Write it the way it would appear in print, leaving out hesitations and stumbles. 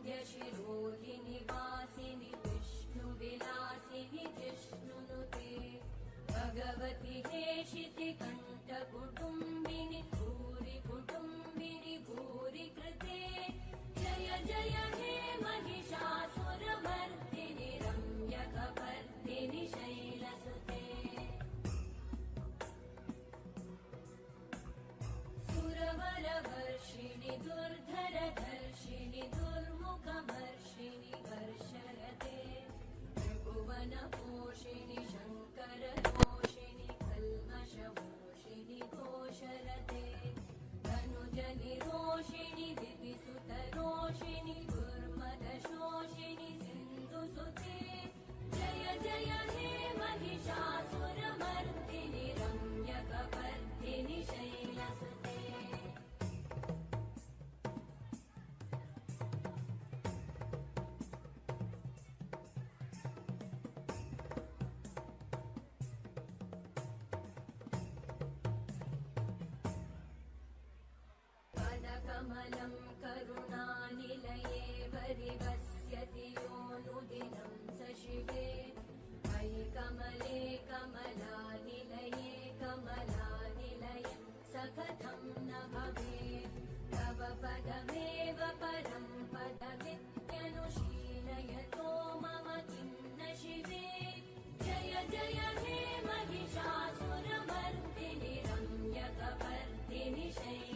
वरविन्द्यशिरोधिनि वासिनि विष्णुविलासिनि जिष्णुनुते भगवति हेशितिकण्ठकुटुम्बिनि भूरि कुटुम्बिनि भूरि कृते जय जय हे महिषासुरमर्दिनि रम्यकपर्दिनि शैलसुते सुरवरवर्षिणि दुर्धरधर्षिणि दुर्मुखमर्षिणि वर्षरते त्रिभुवनपोषिणि शङ्करदोषिणि कल्मषमोषिणि घोषरते धनुजनिरोषिणि दिविसुतरोषिणि दुर्मदशोषिणि सिन्धुसुते जय जय हे महिषासुरमर्दिनि रम्यकपर्दिनि शैलसुते कमलं करुणानिलये वरिवस्यति योऽनुदिनं स शिवे मयि कमले कमलानिलये कमलानिलयं स कथं न भवेत् तव पदमेव परं पदमित्यनुशीलयतो मम किं न शिवे जय जय हे महिषासुरमर्दिनि रम्यकपर्दिनि शैलसुते